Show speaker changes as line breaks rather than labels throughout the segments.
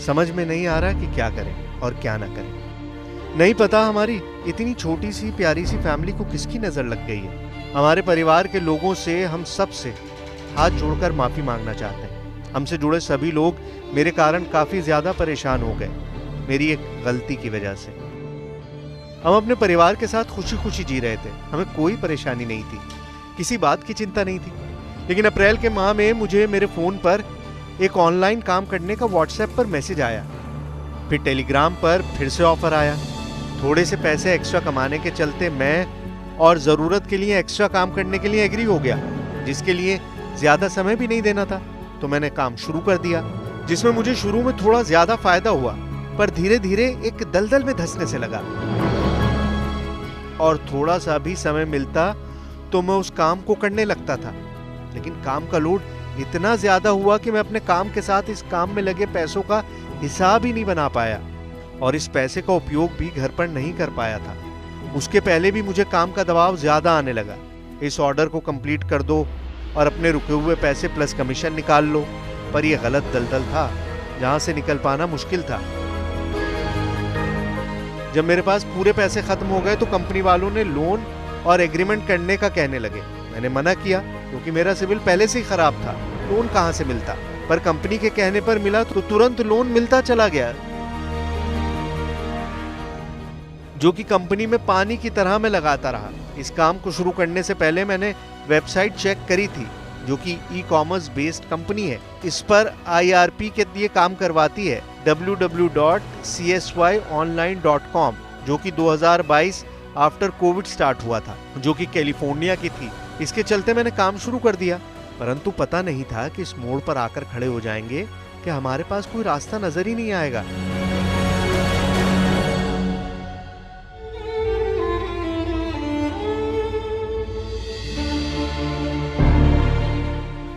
समझ में नहीं आ रहा कि क्या करें और क्या ना करें। नहीं पता हमारी इतनी छोटी सी प्यारी सी फैमिली को किसकी नजर लग गई है। हमारे परिवार के लोगों से हम सब से हाथ जोड़कर माफी मांगना चाहते हैं। हमसे जुड़े सभी लोग मेरे कारण काफी ज्यादा परेशान हो गए, मेरी एक गलती की वजह से। हम अपने परिवार के साथ खुशी खुशी जी रहे थे, हमें कोई परेशानी नहीं थी, किसी बात की चिंता नहीं थी। लेकिन अप्रैल के माह में मुझे मेरे फोन पर एक ऑनलाइन काम करने का व्हाट्सएप पर मैसेज आया, फिर टेलीग्राम पर फिर से ऑफर आया। थोड़े से पैसे एक्स्ट्रा कमाने के चलते मैं और जरूरत के लिए एक्स्ट्रा काम करने के लिए एग्री हो गया, जिसके लिए ज्यादा समय भी नहीं देना था। तो मैंने काम शुरू कर दिया, जिसमें मुझे शुरू में थोड़ा ज्यादा फायदा हुआ, पर धीरे धीरे एक दलदल में धंसने से लगा। और थोड़ा सा भी समय मिलता तो मैं उस काम को करने लगता था, लेकिन काम का लोड इतना ज्यादा हुआ कि मैं अपने काम के साथ इस काम में लगे पैसों का हिसाब ही नहीं बना पाया, और इस पैसे का उपयोग भी घर पर नहीं कर पाया था। उसके पहले भी मुझे काम का दबाव ज्यादा आने लगा, इस ऑर्डर को कंप्लीट कर दो और अपने रुके हुए पैसे प्लस कमीशन निकाल लो। पर यह गलत दलदल था जहां से निकल पाना मुश्किल था। जब मेरे पास पूरे पैसे खत्म हो गए तो कंपनी वालों ने लोन और एग्रीमेंट करने का कहने लगे। मैंने मना किया क्योंकि मेरा सिविल पहले से ही खराब था, लोन कहां से मिलता। पर कंपनी के कहने पर मिला तो तुरंत लोन मिलता चला गया, जो कि कंपनी में पानी की तरह मैं लगाता रहा। इस काम को शुरू करने से पहले मैंने वेबसाइट चेक करी थी, जो कि ई कॉमर्स बेस्ड कंपनी है। इस पर IRP के लिए काम करवाती है, www.csyonline.com, जो कि 2022 आफ्टर कोविड स्टार्ट हुआ था, जो कि कैलिफोर्निया की थी। इसके चलते मैंने काम शुरू कर दिया, परंतु पता नहीं था कि इस मोड़ पर आकर खड़े हो जाएंगे कि हमारे पास कोई रास्ता नजर ही नहीं आएगा।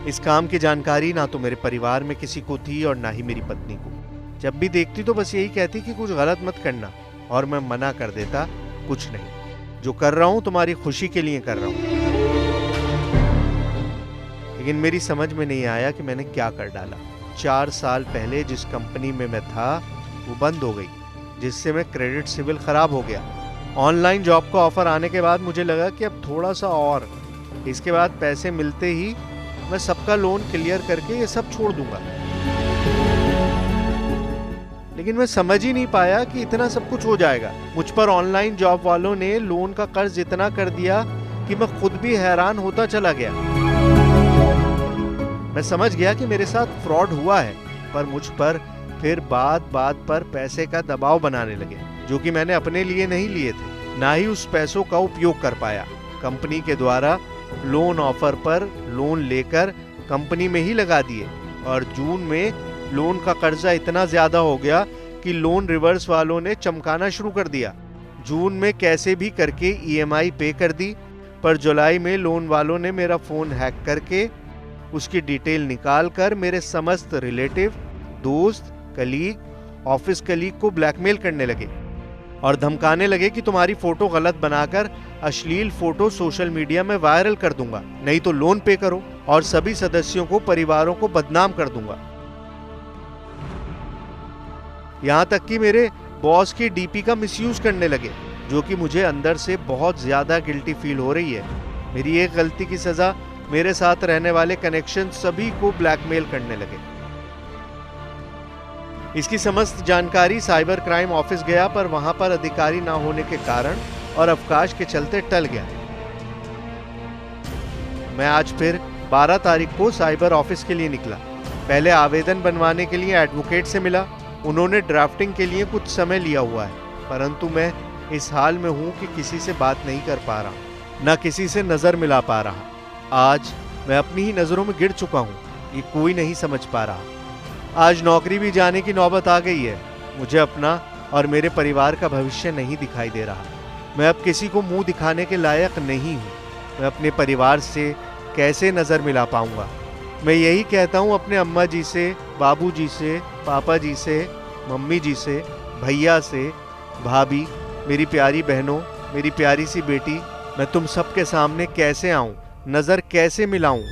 इस काम की जानकारी ना तो मेरे परिवार में किसी को थी और ना ही मेरी पत्नी को। जब भी देखती तो बस यही कहती कि कुछ गलत मत करना, और मैं मना कर देता, कुछ नहीं, जो कर रहा हूं तुम्हारी खुशी के लिए कर रहा हूं। लेकिन मेरी समझ में नहीं आया कि मैंने क्या कर डाला। 4 साल पहले जिस कंपनी में मैं था वो बंद हो गई, जिससे मैं क्रेडिट सिविल खराब हो गया। ऑनलाइन जॉब का ऑफर आने के बाद मुझे लगा कि अब थोड़ा सा और, इसके बाद पैसे मिलते ही मैं सबका लोन क्लियर करके ये सब छोड़ दूंगा। लेकिन मैं समझ ही नहीं पाया कि इतना सब कुछ हो जाएगा। मुझ पर ऑनलाइन जॉब वालों ने लोन का कर्ज इतना कर दिया कि मैं खुद भी हैरान होता चला गया। मैं समझ गया कि मेरे साथ फ्रॉड हुआ है, पर मुझ पर फिर बात बात पर पैसे का दबाव बनाने लगे, जो कि मैंने अपने लिए नहीं लिए थे, ना ही उस पैसों का उपयोग कर पाया। कंपनी के द्वारा लोन ऑफर पर लोन लेकर कंपनी में ही लगा दिए, और जून में लोन का कर्जा इतना ज्यादा हो गया कि लोन रिवर्स वालों ने चमकाना शुरू कर दिया। जून में कैसे भी करके EMI पे कर दी, पर जुलाई में लोन वालों ने मेरा फोन हैक करके उसकी डिटेल निकाल कर मेरे समस्त रिलेटिव, दोस्त, कलीग, ऑफिस कलीग को ब्लैकमेल करने लगे और धमकाने लगे कि तुम्हारी फोटो गलत बनाकर अश्लील फोटो सोशल मीडिया में वायरल कर दूंगा, नहीं तो लोन पे करो, और सभी सदस्यों को, परिवारों को बदनाम कर दूंगा। यहां तक कि मेरे बॉस की DP का मिसयूज करने लगे, जो कि मुझे अंदर से बहुत ज्यादा गिल्टी फील हो रही है। मेरी एक गलती की सजा मेरे साथ रहने वाले कनेक्शन सभी को ब्लैकमेल करने लगे। इसकी समस्त जानकारी साइबर क्राइम ऑफिस गया, पर वहां पर अधिकारी ना होने के कारण और अवकाश के चलते टल गया। मैं आज फिर 12 तारीख को साइबर ऑफिस के लिए निकला। पहले आवेदन बनवाने के लिए एडवोकेट से मिला, उन्होंने ड्राफ्टिंग के लिए कुछ समय लिया हुआ है, परंतु मैं इस हाल में हूं कि किसी से बात नहीं कर पा रहा, न किसी से नजर मिला पा रहा। आज मैं अपनी ही नजरों में गिर चुका हूं, ये कोई नहीं समझ पा रहा। आज नौकरी भी जाने की नौबत आ गई है। मुझे अपना और मेरे परिवार का भविष्य नहीं दिखाई दे रहा। मैं अब किसी को मुंह दिखाने के लायक नहीं हूँ। मैं अपने परिवार से कैसे नजर मिला पाऊंगा। मैं यही कहता हूँ अपने अम्मा जी से, बाबू जी से, पापा जी से, मम्मी जी से, भैया से, भाभी, मेरी प्यारी बहनों, मेरी प्यारी सी बेटी, मैं तुम सबके सामने कैसे आऊं, नजर कैसे मिलाऊं।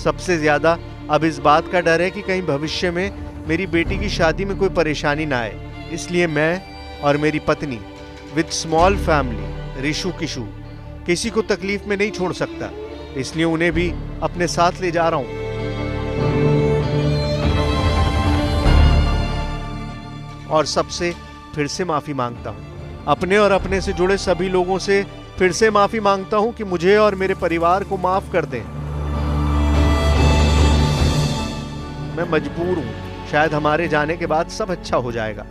सबसे ज्यादा अब इस बात का डर है कि कहीं भविष्य में मेरी बेटी की शादी में कोई परेशानी ना आए। इसलिए मैं और मेरी पत्नी विद स्मॉल फैमिली रिशु किशु किसी को तकलीफ में नहीं छोड़ सकता, इसलिए उन्हें भी अपने साथ ले जा रहा हूं। और सबसे फिर से माफी मांगता हूं, अपने और अपने से जुड़े सभी लोगों से फिर से माफी मांगता हूं कि मुझे और मेरे परिवार को माफ कर दें। मैं मजबूर हूं, शायद हमारे जाने के बाद सब अच्छा हो जाएगा।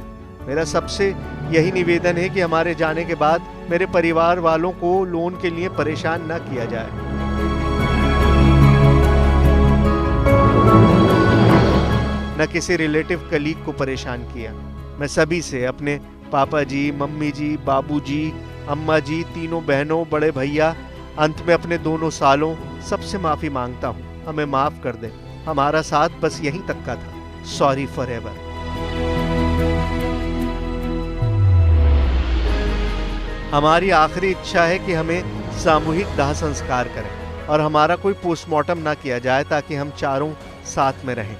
मेरा सबसे यही निवेदन है कि हमारे जाने के बाद मेरे परिवार वालों को लोन के लिए परेशान ना किया जाए। न किसी रिलेटिव कलीग को परेशान किया। मैं सभी से, अपने पापा जी, मम्मी जी, बाबू जी, अम्मा जी, तीनों बहनों, बड़े भैया, अंत में अपने दोनों सालों, सबसे माफी मांगता हूं। हमें माफ कर दें, हमारा साथ बस यहीं तक का था। Sorry for ever. हमारी आखिरी इच्छा है कि हमें सामूहिक दाह संस्कार करें और हमारा कोई पोस्टमार्टम ना किया जाए ताकि हम चारों साथ में रहें।